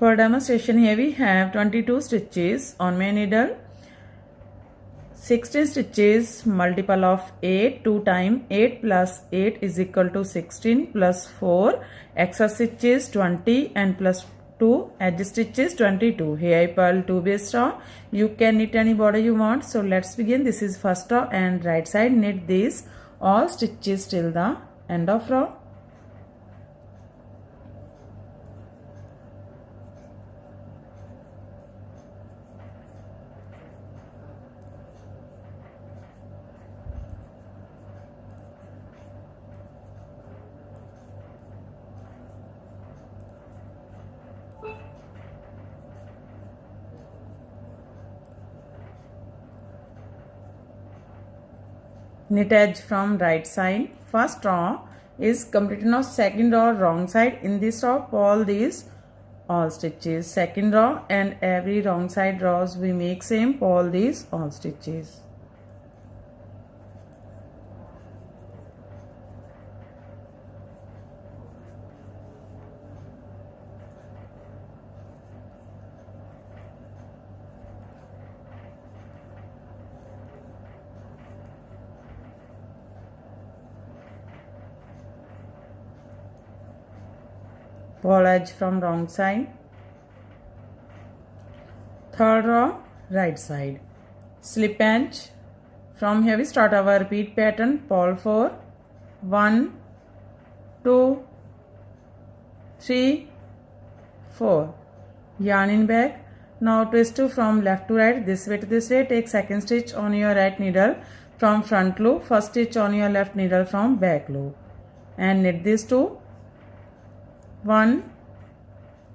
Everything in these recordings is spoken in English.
For demonstration, here we have 22 stitches on my needle. 16 stitches multiple of 8, 2 times 8 plus 8 is equal to 16 plus 4 extra stitches 20 and plus 2 edge stitches 22. Here I purl 2 base row. You can knit any border you want. So let's begin. This is first row and right side knit these all stitches till the end of row. Knit edge from right side. First row is completed. Now second row wrong side. In this row purl these all stitches. Second row and every wrong side rows we make same, purl these all stitches. Purl edge from wrong side. Third row right side. Slip edge. From here we start our repeat pattern. Purl 4, 1, 2, 3, 4. Yarn in back. Now twist 2 from left to right, this way to this way. Take second stitch on your right needle from front loop. First stitch on your left needle from back loop. And knit these two. 1,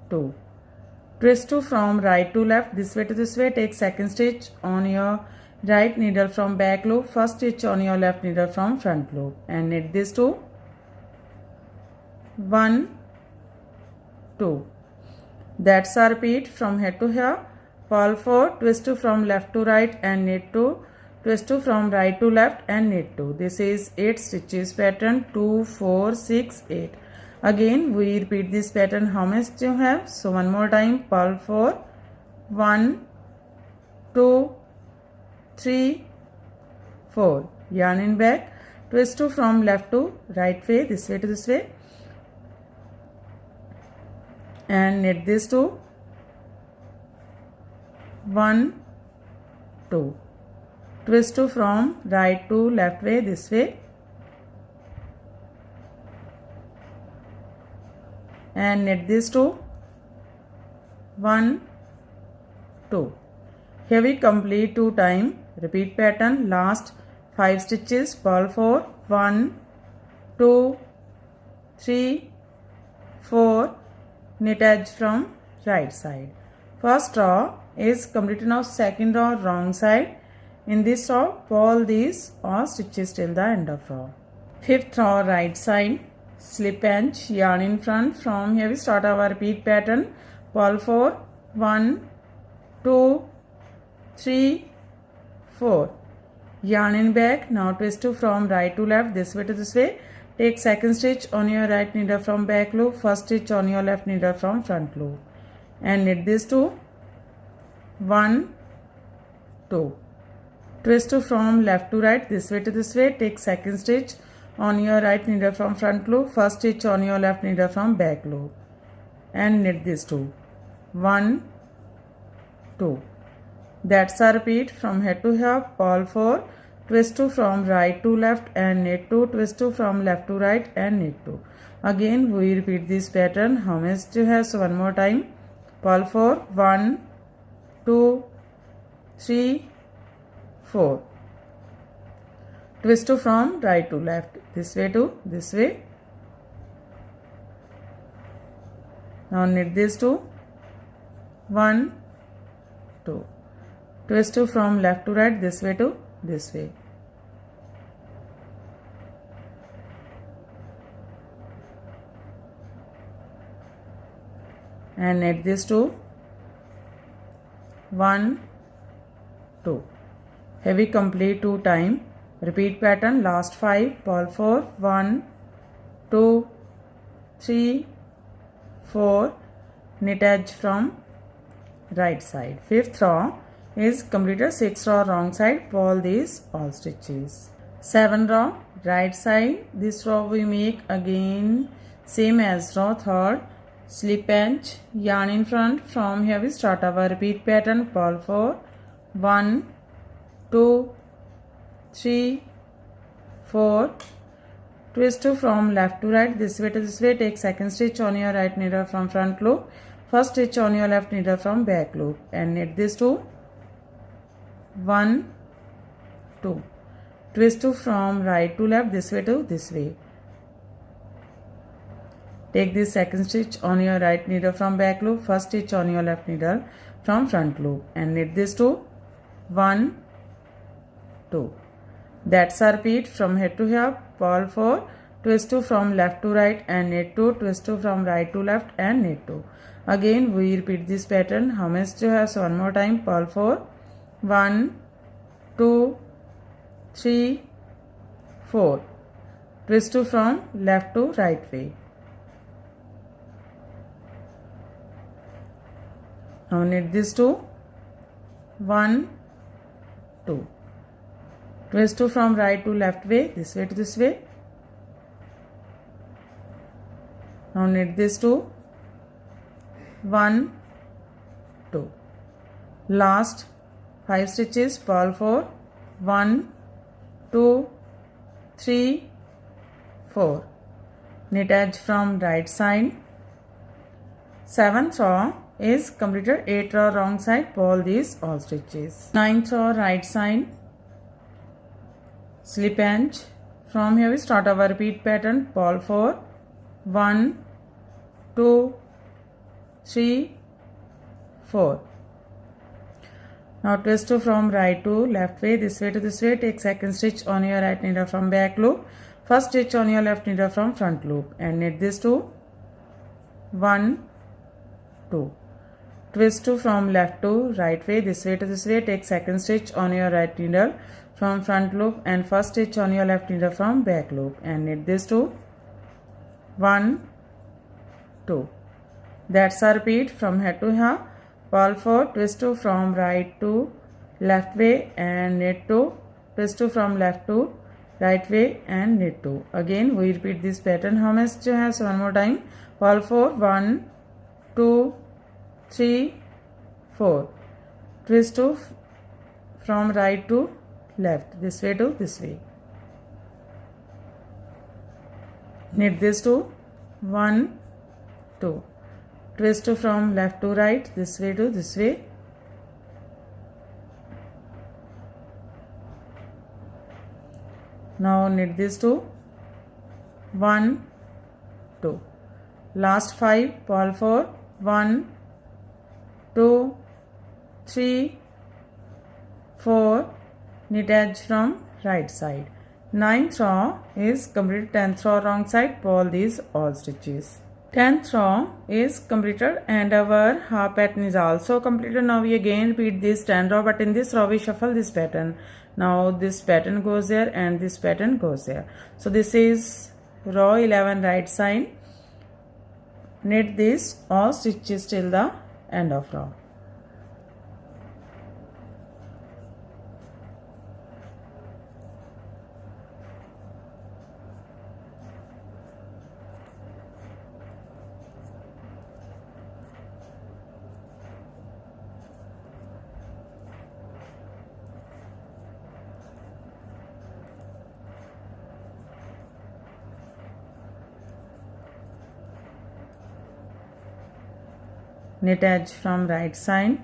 2. Twist 2 from right to left, this way to this way. Take second stitch on your right needle from back loop. First stitch on your left needle from front loop. And knit these two. 1, 2. That's our repeat from here to here. Purl 4, twist 2 from left to right and knit 2. Twist 2 from right to left and knit 2. This is 8 stitches pattern. 2, 4, 6, 8. Again we repeat this pattern how much you have. So one more time. Purl 4, 1, 2, 3, 4. Yarn in back. Twist 2 from left to right way, this way to this way. And knit these two. 1, 2. Twist 2 from right to left way, this way. And knit these two. 1, 2. Here we complete 2 times. Repeat pattern. Last 5 stitches. Purl 4, 1, 2, 3, 4. Knit edge from right side. First row is completed. Now second row wrong side. In this row purl these all stitches till the end of row. Fifth row right side. Slip edge, yarn in front. From here we start our repeat pattern. Purl 4, 1, 2, 3, 4. Yarn in back. Now twist 2 from right to left, this way to this way. Take second stitch on your right needle from back loop. First stitch on your left needle from front loop. And knit these two. 1, 2. Twist 2 from left to right, this way to this way. Take second stitch on your right needle from front loop. First stitch on your left needle from back loop. And knit these two. 1, 2. That's our repeat from here to here. Purl 4, twist 2 from right to left and knit 2. Twist 2 from left to right and knit 2. Again we repeat this pattern how much you have. So one more time. Purl 4, 1, 2, 3, 4. Twist 2 from right to left, this way to this way. Now knit these two. 1, 2. Twist 2 from left to right, this way to this way. And knit these two. 1, 2. Here we complete 2 times. Repeat pattern. Last 5. Purl 4, 1, 2, 3, 4. knit edge from right side. Fifth row is completed 6 row wrong side, pull these all stitches. 7 row right side, this row we make again same as row third, slip edge, yarn in front, from here we start our repeat pattern, purl 4, 1, 2, 3, 4, twist 2 from left to right, this way to this way, take second stitch on your right needle from front loop, first stitch on your left needle from back loop and knit this 2, 1, 2, twist 2 from right to left, this way to this way. Take this second stitch on your right needle from back loop, first stitch on your left needle from front loop and knit this 2, 1, 2. That's a repeat from here to here, purl 4, twist 2 from left to right and knit 2, twist 2 from right to left and knit 2. Again we repeat this pattern, how much to have, so one more time, purl 4, 1, 2, 3, 4, twist 2 from left to right way. Now knit this 2, 1, 2, twist 2 from right to left way, this way to this way. Now knit this 2, 1, 2, last 5 stitches, purl 4, 1, 2, 3, 4, knit edge from right side. 7th row is completed 8 row wrong side, pull these all stitches. 9th row right side, slip edge, from here we start our repeat pattern, purl 4, 1, 2, 3, 4. Now twist 2 from right to left way, this way to this way, take second stitch on your right needle from back loop, first stitch on your left needle from front loop and knit this 2, 1, 2. Twist 2 from left to right way, this way to this way, take second stitch on your right needle from front loop and first stitch on your left needle from back loop and knit this 2, 1, 2. That's a repeat from here to here, purl 4, twist 2 from right to left way and knit 2, twist 2 from left to right way and knit 2. Again we repeat this pattern, how much to have, so one more time, purl 4, 1, 2, 3, 4, twist 2 from right to left, this way to this way, knit this 2, 1, 2, twist 2 from left to right, this way to this way, now knit this 2, 1, 2, last 5, purl 4, 1, 2, 3, 4, knit edge from right side. 9th row is completed, 10th row wrong side, pull these all stitches. 10th row is completed and our half pattern is also completed. Now we again repeat this 10 row, but in this row we shuffle this pattern. Now this pattern goes there and this pattern goes there. So this is row 11 right side. Knit this all stitches till the end of row. Knit edge from right side.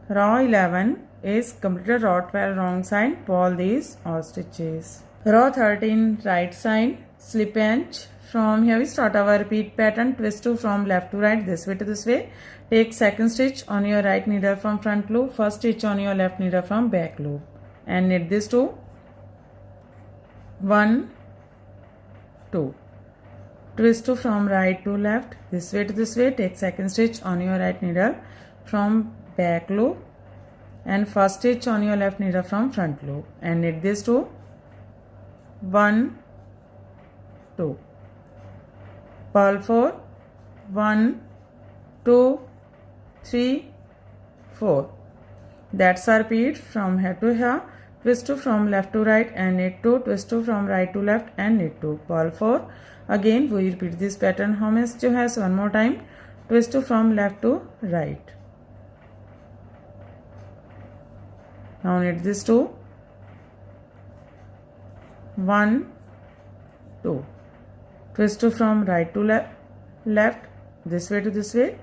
Row 11 is completed, row 12 wrong side, pull these all stitches. Row 13 right side, slip edge, from here we start our repeat pattern, twist 2 from left to right, this way to this way, take second stitch on your right needle from front loop, first stitch on your left needle from back loop and knit this 2, 1, 2. Twist 2 from right to left, this way to this way, take second stitch on your right needle from back loop and first stitch on your left needle from front loop and knit this 2, 1, 2. Purl 4, 1, 2, 3, 4. That's a repeat from here to here. Twist 2 from left to right and knit 2. Twist 2 from right to left and knit 2. Purl 4. Again we repeat this pattern. How many stitches has one more time? Twist 2 from left to right. Now knit this 2. 1, 2. Twist 2 from right to left, this way to this way.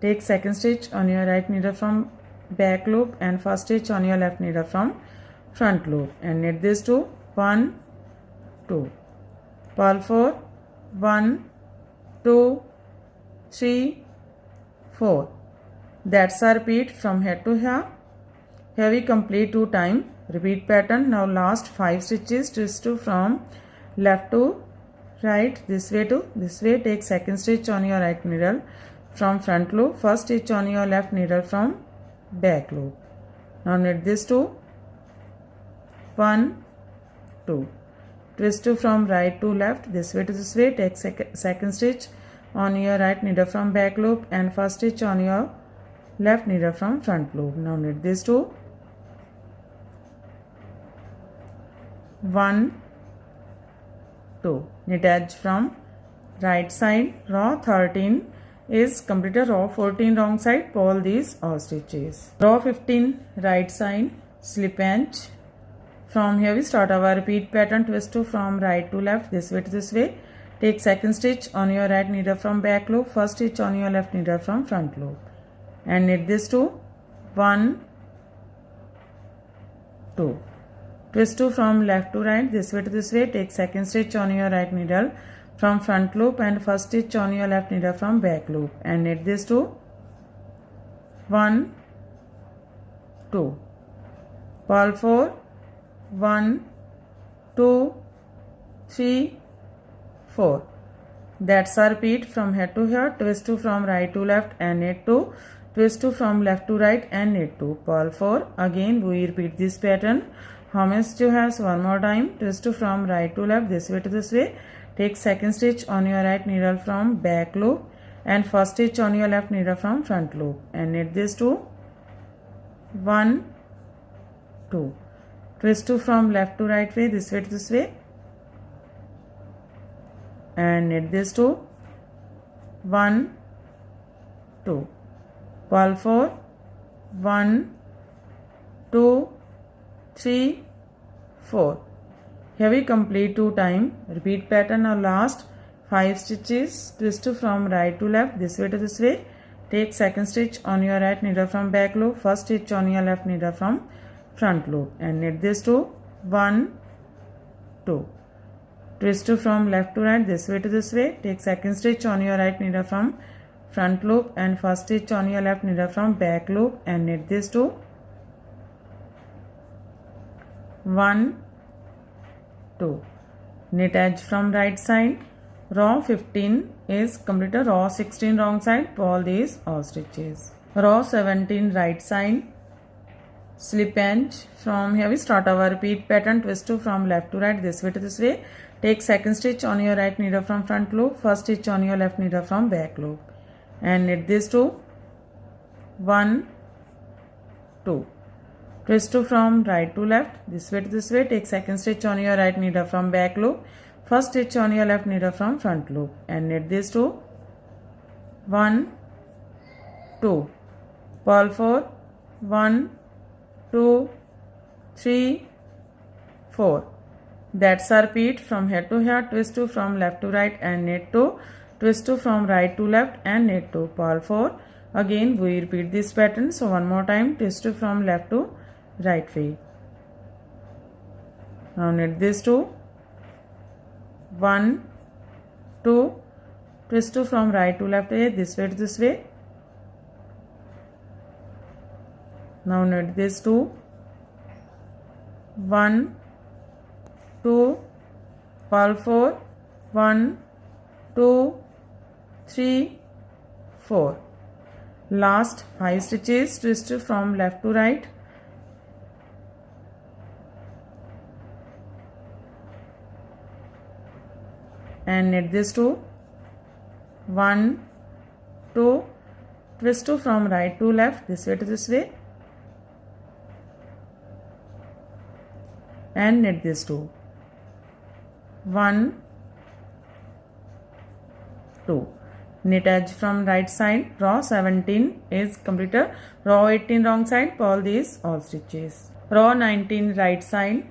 Take second stitch on your right needle from back loop and first stitch on your left needle from front loop and knit this 2. 1, 2. Purl 4. 1, 2, 3, 4. That's a repeat from here to here. Here we complete 2 times. Repeat pattern. Now last 5 stitches. Twist 2 from left to right, this way to this way. Take second stitch on your right needle from front loop. First stitch on your left needle from back loop. Now knit this 2. 1, 2. Twist 2 from right to left, this way to this way. Take second stitch on your right needle from back loop and first stitch on your left needle from front loop. Now knit this 2. 1, 2. Knit edge from right side. Row 13 is completed. Row 14 wrong side. Pull these all stitches. Row 15 right side. Slip edge. From here we start our repeat pattern. Twist 2 from right to left, this way to this way. Take second stitch on your right needle from back loop. First stitch on your left needle from front loop and knit this 2. 1, 2. Twist 2 from left to right, this way to this way. Take second stitch on your right needle from front loop and first stitch on your left needle from back loop and knit this 2. 1, 2. Purl 4. 1, 2, 3, 4. That's a repeat from here to here. Twist 2 from right to left and knit 2. Twist 2 from left to right and knit 2. Purl 4. Again we repeat this pattern. How many stitches has one more time? Twist 2 from right to left, this way to this way. Take second stitch on your right needle from back loop and first stitch on your left needle from front loop and knit this 2. 1, 2. Twist 2 from left to right way, this way to this way and knit this 2. 1, 2. Purl 4. 1, 2, 3, 4. Here we complete 2 times. Repeat pattern of last 5 stitches. Twist 2 from right to left, this way to this way. Take second stitch on your right needle from back loop. First stitch on your left needle from front loop and knit this 2. 1, 2. Twist 2 from left to right, this way to this way. Take second stitch on your right needle from front loop and first stitch on your left needle from back loop and knit this 2. 1, 2. Knit edge from right side. Row 15 is completed. Row 16 wrong side. Pull these all stitches. Row 17 right side. Slip edge. From here we start our repeat pattern. Twist 2 from left to right, this way to this way. Take second stitch on your right needle from front loop. First stitch on your left needle from back loop and knit this 2. 1, 2. Twist 2 from right to left, this way to this way. Take second stitch on your right needle from back loop. First stitch on your left needle from front loop and knit this 2. 1, 2. Purl 4. 1, 2, 3, 4. That's a repeat from here to here. Twist 2 from left to right and knit 2. Twist 2 from right to left and knit 2. Purl 4. Again we repeat this pattern. So one more time. Twist 2 from left to right way. Now knit this 2. 1, 2. Twist 2 from right to left way, this way to this way. Now knit this 2. 1, 2. Purl 4. 1, 2, 3, 4. Last 5 stitches. Twist from left to right. And knit this 2. 1, 2. twist 2 from right to left, this way to this way, and knit these two. 1, 2. Knit edge from right side. Row 17 is completed. Row 18 wrong side, purl these all stitches. Row 19 right side.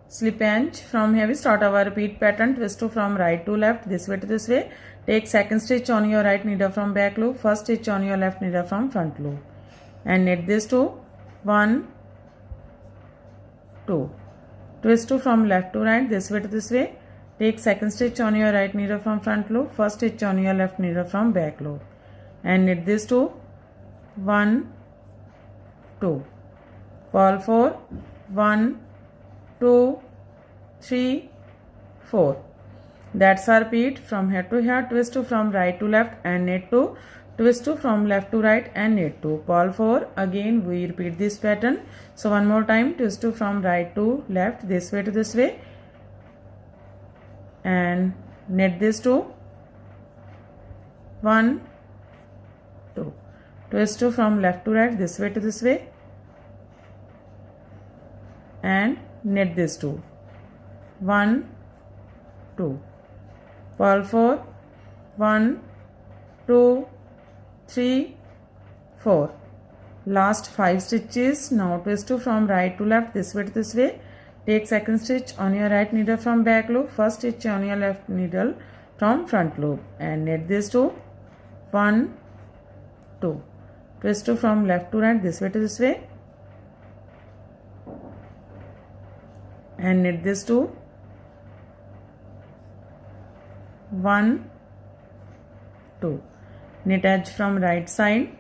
Slip edge. From here we start our repeat pattern. Twist 2 from right to left, this way to this way. Take second stitch on your right needle from back loop, first stitch on your left needle from front loop, and knit these two. 1, 2. Twist 2 from left to right, this way to this way. Take second stitch on your right needle from front loop, first stitch on your left needle from back loop, and knit these two. 1, 2. Purl 4. 1, 2, 3, 4. That's our repeat from here to here. Twist 2 from right to left and knit 2. Twist 2 from left to right and knit 2. Purl 4. Again we repeat this pattern. So one more time. Twist 2 from right to left, this way to this way, and knit these two. 1, 2. Twist 2 from left to right, this way to this way, and knit these two. 1, 2. Purl 4. 1, 2, 3, 4. Last 5 stitches. Now twist 2 from right to left, this way to this way. Take second stitch on your right needle from back loop, first stitch on your left needle from front loop, and knit these two. 1, 2. Twist 2 from left to right, this way to this way, and knit these two. 1, 2. Knit edge from right side.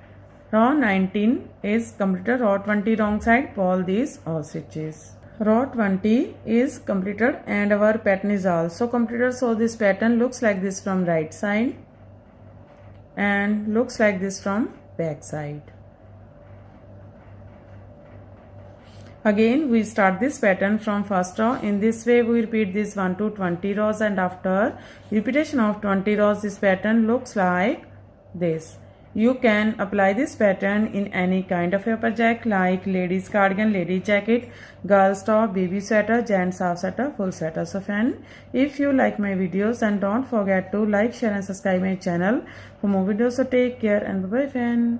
Row 19 is completed. Row 20 wrong side, purl these all stitches. Row 20 is completed and our pattern is also completed. So this pattern looks like this from right side and looks like this from back side. Again we start this pattern from first row. In this way we repeat this 1 to 20 rows, and after repetition of 20 rows this pattern looks like this. You can apply this pattern in any kind of a project like ladies cardigan, lady jacket, girls top, baby sweater, gents half sweater, full sweater. So friend, if you like my videos, then don't forget to like, share and subscribe my channel for more videos. So take care and bye bye friend.